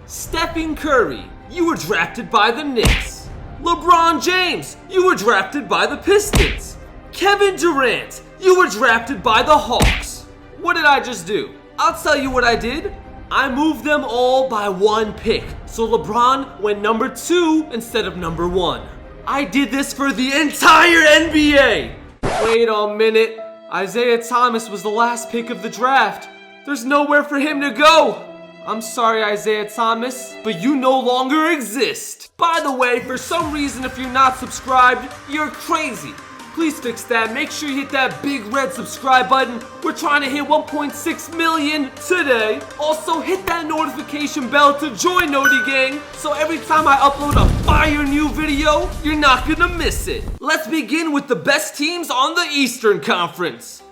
Stephen Curry, you were drafted by the Knicks. LeBron James, you were drafted by the Pistons. Kevin Durant, you were drafted by the Hawks. What did I just do? I'll tell you what I did. I moved them all by one pick, so LeBron went number 2 instead of number 1. I did this for the entire NBA. Wait a minute. Isaiah Thomas was the last pick of the draft. There's nowhere for him to go. I'm sorry, Isaiah Thomas, but you no longer exist. By the way, for some reason, if you're not subscribed, you're crazy. Please fix that. Make sure you hit that big red subscribe button. We're trying to hit 1.6 million today. Also, hit that notification bell to join Noti Gang, so every time I upload a fire new video, you're not gonna miss it. Let's begin with the best teams on the Eastern Conference.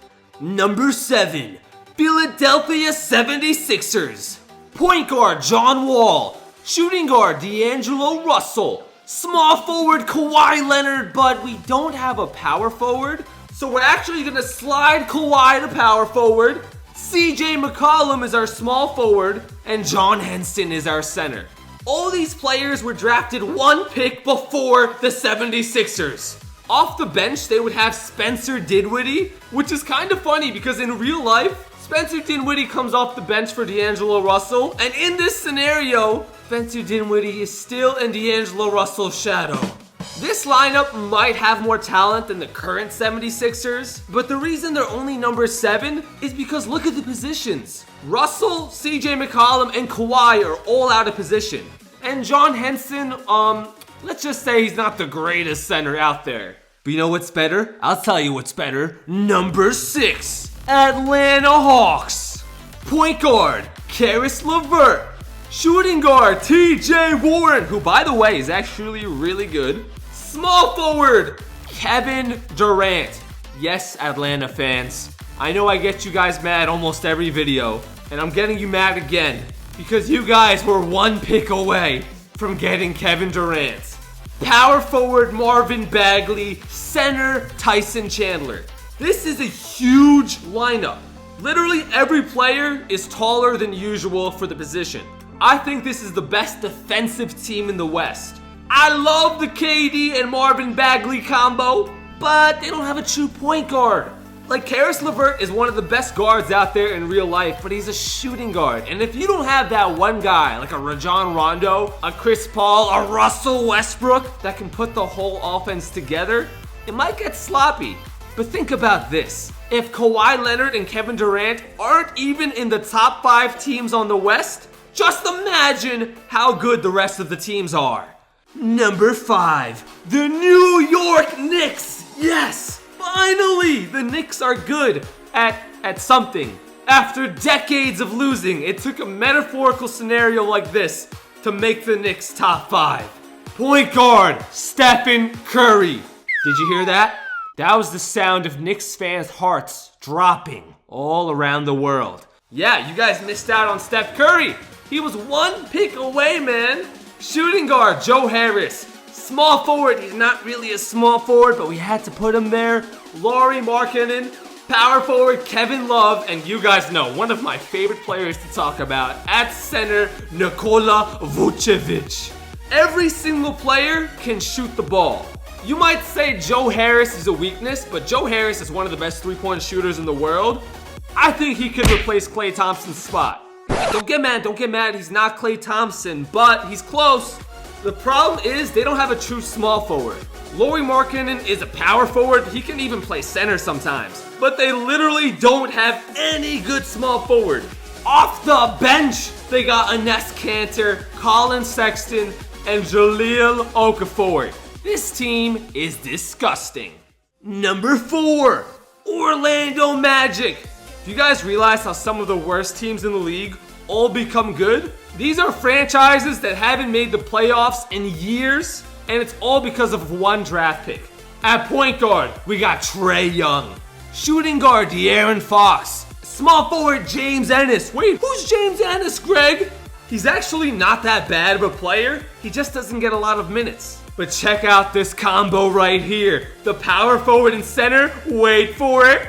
Number 7, Philadelphia 76ers. Point guard John Wall. Shooting guard D'Angelo Russell. Small forward Kawhi Leonard, but we don't have a power forward, so we're actually gonna slide Kawhi to power forward. CJ McCollum is our small forward, and John Henson is our center. All these players were drafted one pick before the 76ers. Off the bench, they would have Spencer Dinwiddie, which is kind of funny because in real life, Spencer Dinwiddie comes off the bench for D'Angelo Russell, and in this scenario, Spencer Dinwiddie is still in D'Angelo Russell's shadow. This lineup might have more talent than the current 76ers, but the reason they're only number 7 is because look at the positions. Russell, CJ McCollum, and Kawhi are all out of position. And John Henson, let's just say he's not the greatest center out there. But you know what's better? I'll tell you what's better. Number 6. Atlanta Hawks. Point guard, Karis LeVert. Shooting guard, TJ Warren, who by the way is actually really good. Small forward, Kevin Durant. Yes, Atlanta fans. I know I get you guys mad almost every video, and I'm getting you mad again because you guys were one pick away from getting Kevin Durant. Power forward, Marvin Bagley. Center, Tyson Chandler. This is a huge lineup. Literally every player is taller than usual for the position. I think this is the best defensive team in the West. I love the KD and Marvin Bagley combo, but they don't have a true point guard. Like, Karis LeVert is one of the best guards out there in real life, but he's a shooting guard. And if you don't have that one guy, like a Rajon Rondo, a Chris Paul, a Russell Westbrook, that can put the whole offense together, it might get sloppy. But think about this. If Kawhi Leonard and Kevin Durant aren't even in the top 5 teams on the West, just imagine how good the rest of the teams are. Number 5, the New York Knicks. Yes, finally, the Knicks are good at something. After decades of losing, it took a metaphorical scenario like this to make the Knicks top 5. Point guard, Stephen Curry. Did you hear that? That was the sound of Knicks fans' hearts dropping all around the world. Yeah, you guys missed out on Steph Curry. He was one pick away, man. Shooting guard, Joe Harris. Small forward, he's not really a small forward, but we had to put him there. Lauri Markkanen. Power forward, Kevin Love. And you guys know, one of my favorite players to talk about at center, Nikola Vucevic. Every single player can shoot the ball. You might say Joe Harris is a weakness, but Joe Harris is one of the best three-point shooters in the world. I think he could replace Klay Thompson's spot. Don't get mad, he's not Klay Thompson, but he's close. The problem is they don't have a true small forward. Lauri Markkanen is a power forward, he can even play center sometimes. But they literally don't have any good small forward. Off the bench, they got Enes Kanter, Colin Sexton, and Jahlil Okafor. This team is disgusting. Number 4, Orlando Magic. Do you guys realize how some of the worst teams in the league all become good? These are franchises that haven't made the playoffs in years, and it's all because of one draft pick. At point guard, we got Trae Young. Shooting guard, De'Aaron Fox. Small forward, James Ennis. Wait, who's James Ennis, Greg? He's actually not that bad of a player. He just doesn't get a lot of minutes. But check out this combo right here. The power forward and center, wait for it.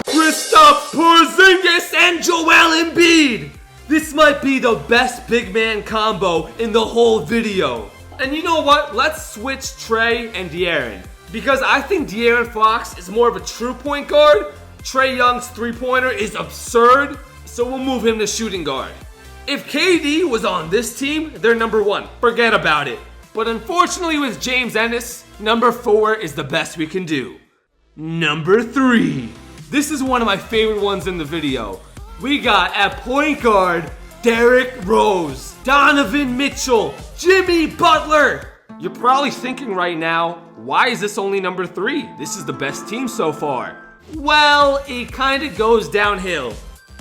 Kristaps Porzingis and Joel Embiid. This might be the best big man combo in the whole video. And you know what? Let's switch Trey and De'Aaron. Because I think De'Aaron Fox is more of a true point guard. Trae Young's three-pointer is absurd, so we'll move him to shooting guard. If KD was on this team, they're number 1. Forget about it. But unfortunately with James Ennis, number 4 is the best we can do. Number 3. This is one of my favorite ones in the video. We got at point guard, Derrick Rose, Donovan Mitchell, Jimmy Butler. You're probably thinking right now, why is this only number 3? This is the best team so far. Well, it kind of goes downhill.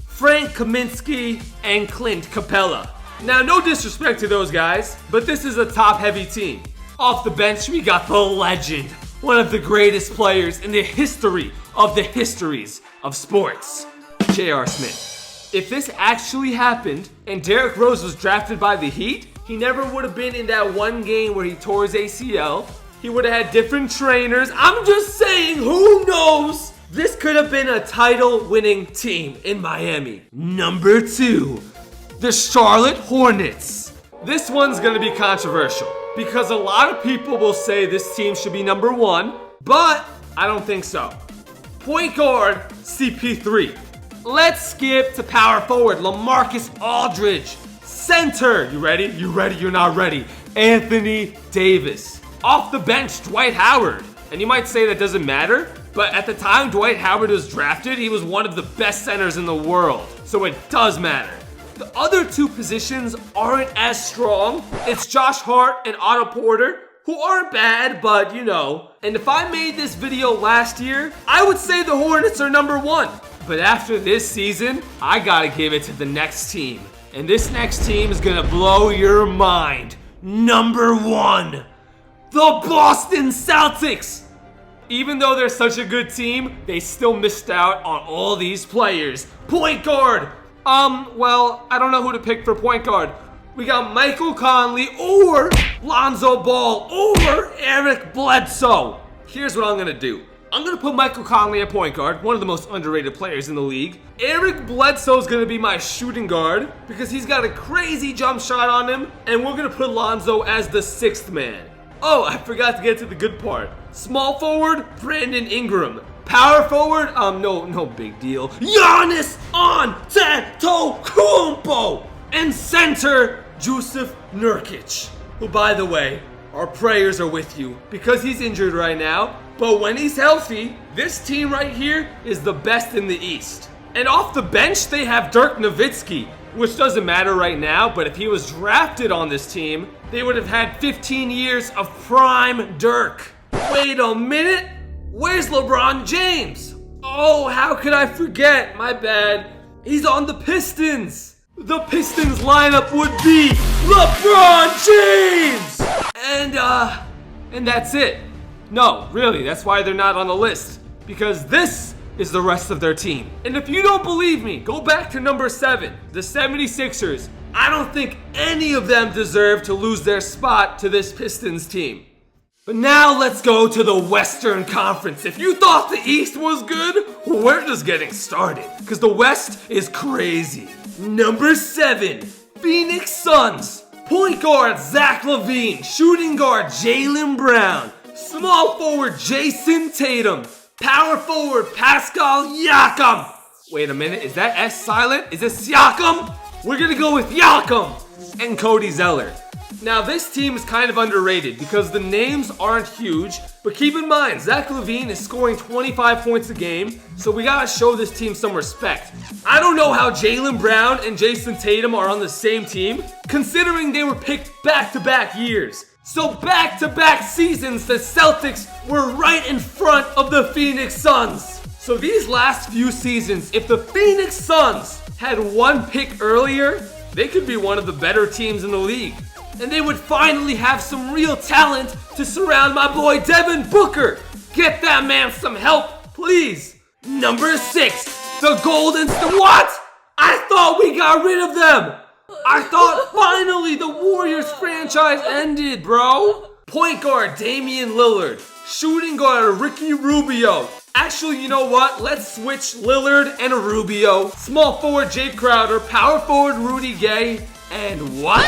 Frank Kaminsky and Clint Capella. Now, no disrespect to those guys, but this is a top-heavy team. Off the bench, we got the legend, one of the greatest players in the history of the histories of sports, J.R. Smith. If this actually happened and Derrick Rose was drafted by the Heat, he never would have been in that one game where he tore his ACL. He would have had different trainers. I'm just saying, who knows? This could have been a title-winning team in Miami. Number 2, the Charlotte Hornets. This one's gonna be controversial because a lot of people will say this team should be number 1, but I don't think so. Point guard, CP3. Let's skip to power forward, LaMarcus Aldridge. Center, you ready? You ready? You're not ready. Anthony Davis. Off the bench, Dwight Howard. And you might say that doesn't matter, but at the time Dwight Howard was drafted, he was one of the best centers in the world. So it does matter. The other 2 positions aren't as strong. It's Josh Hart and Otto Porter, who aren't bad, but you know. And if I made this video last year, I would say the Hornets are number 1. But after this season, I gotta give it to the next team. And this next team is gonna blow your mind. Number 1, the Boston Celtics. Even though they're such a good team, they still missed out on all these players. Point guard. Well, I don't know who to pick for point guard. We got Michael Conley or Lonzo Ball or Eric Bledsoe. Here's what I'm gonna do. I'm gonna put Michael Conley at point guard, one of the most underrated players in the league. Eric Bledsoe is gonna be my shooting guard because he's got a crazy jump shot on him, and we're gonna put Lonzo as the 6th man. Oh, I forgot to get to the good part. Small forward, Brandon Ingram. Power forward, no big deal. Giannis Antetokounmpo. And center, Jusuf Nurkic, who, by the way, our prayers are with you because he's injured right now. But when he's healthy, this team right here is the best in the East. And off the bench, they have Dirk Nowitzki, which doesn't matter right now, but if he was drafted on this team, they would have had 15 years of prime Dirk. Wait a minute, where's LeBron James? Oh, how could I forget? My bad. He's on the Pistons. The Pistons lineup would be LeBron James! And that's it. No, really, that's why they're not on the list. Because this is the rest of their team. And if you don't believe me, go back to number 7, the 76ers. I don't think any of them deserve to lose their spot to this Pistons team. But now let's go to the Western Conference. If you thought the East was good, we're just getting started. Because the West is crazy. Number 7, Phoenix Suns. Point guard, Zach LaVine. Shooting guard, Jaylen Brown. Small forward, Jason Tatum. Power forward, Pascal Siakam. Wait a minute, is that S silent? Is it Siakam? We're gonna go with Siakam. And Cody Zeller. Now this team is kind of underrated because the names aren't huge, but keep in mind, Zach LaVine is scoring 25 points a game, so we gotta show this team some respect. I don't know how Jaylen Brown and Jason Tatum are on the same team, considering they were picked back-to-back years. So back-to-back seasons, the Celtics were right in front of the Phoenix Suns. So these last few seasons, if the Phoenix Suns had one pick earlier, they could be one of the better teams in the league. And they would finally have some real talent to surround my boy Devin Booker. Get that man some help, please. Number 6, the Golden State. What? I thought we got rid of them. I thought finally the Warriors franchise ended, bro. Point guard Damian Lillard. Shooting guard Ricky Rubio. Actually, you know what? Let's switch Lillard and Rubio. Small forward Jake Crowder, power forward Rudy Gay, and what?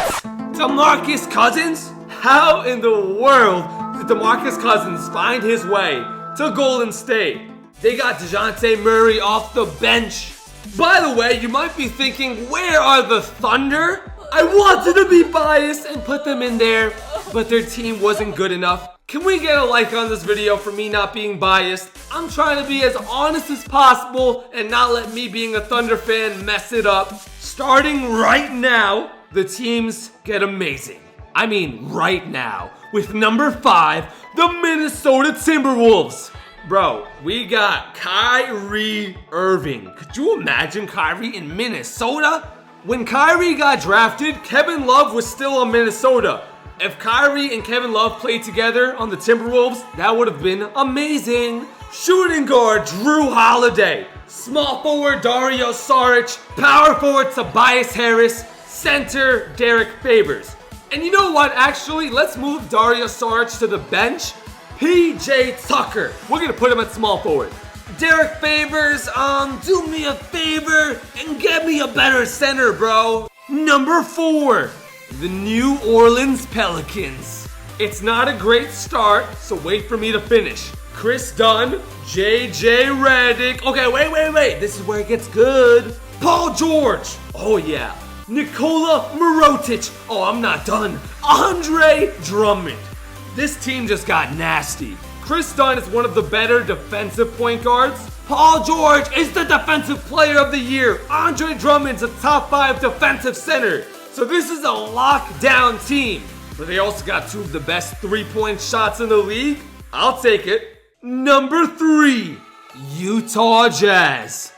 DeMarcus Cousins? How in the world did DeMarcus Cousins find his way to Golden State? They got DeJounte Murray off the bench. By the way, you might be thinking, where are the Thunder? I wanted to be biased and put them in there, but their team wasn't good enough. Can we get a like on this video for me not being biased? I'm trying to be as honest as possible and not let me being a Thunder fan mess it up. Starting right now, the teams get amazing. I mean right now. With number 5, the Minnesota Timberwolves. Bro, we got Kyrie Irving. Could you imagine Kyrie in Minnesota? When Kyrie got drafted, Kevin Love was still on Minnesota. If Kyrie and Kevin Love played together on the Timberwolves, that would have been amazing. Shooting guard Drew Holiday. Small forward Dario Saric. Power forward Tobias Harris. Center Derek Favors. And you know what? Actually, let's move Dario Saric to the bench. PJ Tucker. We're going to put him at small forward. Derek Favors, do me a favor and get me a better center, bro. Number 4, the New Orleans Pelicans. It's not a great start, so wait for me to finish. Chris Dunn, JJ Redick. Okay, wait. This is where it gets good. Paul George. Oh, yeah. Nikola Mirotic. Oh, I'm not done. Andre Drummond. This team just got nasty. Chris Dunn is one of the better defensive point guards. Paul George is the defensive player of the year. Andre Drummond's a top 5 defensive center. So this is a lockdown team. But they also got 2 of the best 3-point shots in the league. I'll take it. Number 3, Utah Jazz.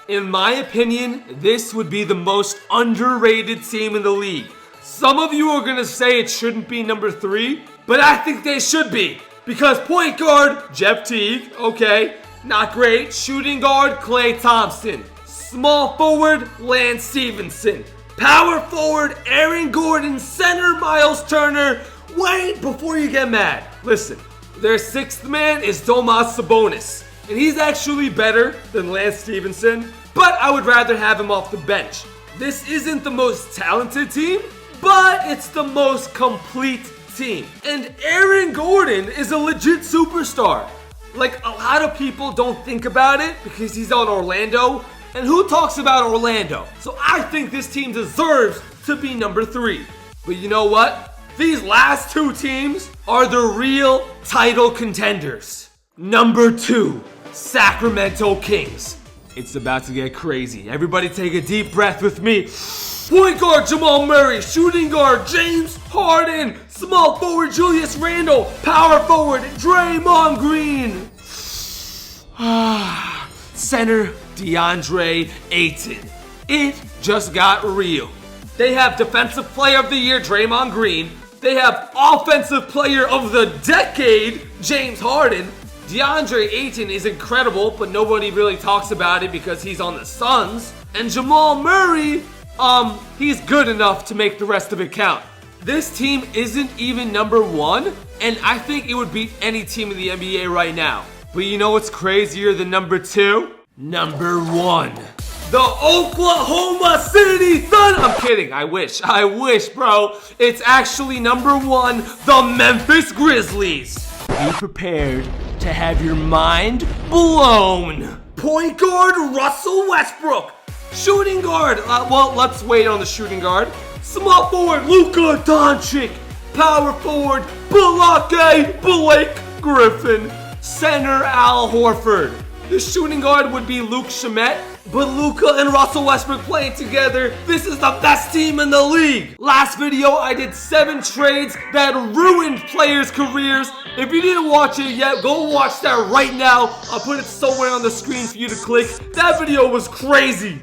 In my opinion, this would be the most underrated team in the league. Some of you are going to say it shouldn't be number 3, but I think they should be. Because point guard, Jeff Teague, okay, not great. Shooting guard, Klay Thompson. Small forward, Lance Stevenson. Power forward, Aaron Gordon. Center, Miles Turner. Wait before you get mad. Listen, their 6th man is Domas Sabonis. And he's actually better than Lance Stevenson, but I would rather have him off the bench. This isn't the most talented team, but it's the most complete team. And Aaron Gordon is a legit superstar. Like, a lot of people don't think about it because he's on Orlando. And who talks about Orlando? So I think this team deserves to be number 3. But you know what? These last 2 teams are the real title contenders. Number 2, Sacramento Kings. It's about to get crazy. Everybody take a deep breath with me. Point guard Jamal Murray, shooting guard James Harden, small forward Julius Randle, power forward Draymond Green, center DeAndre Ayton. It just got real. They have defensive player of the year Draymond Green. They have offensive player of the decade James Harden. DeAndre Ayton is incredible, but nobody really talks about it because he's on the Suns. And Jamal Murray, he's good enough to make the rest of it count. This team isn't even number 1, and I think it would beat any team in the NBA right now. But you know what's crazier than number 2? Number 1. The Oklahoma City Thunder. I'm kidding. I wish, bro. It's actually number 1, the Memphis Grizzlies. Be prepared to have your mind blown. Point guard Russell Westbrook. Shooting guard, let's wait on the shooting guard. Small forward Luka Doncic. Power forward Blake Griffin. Center Al Horford. The shooting guard would be Luke Shamet. But Luka and Russell Westbrook playing together, this is the best team in the league. Last video, I did 7 trades that ruined players' careers. If you didn't watch it yet, go watch that right now. I'll put it somewhere on the screen for you to click. That video was crazy.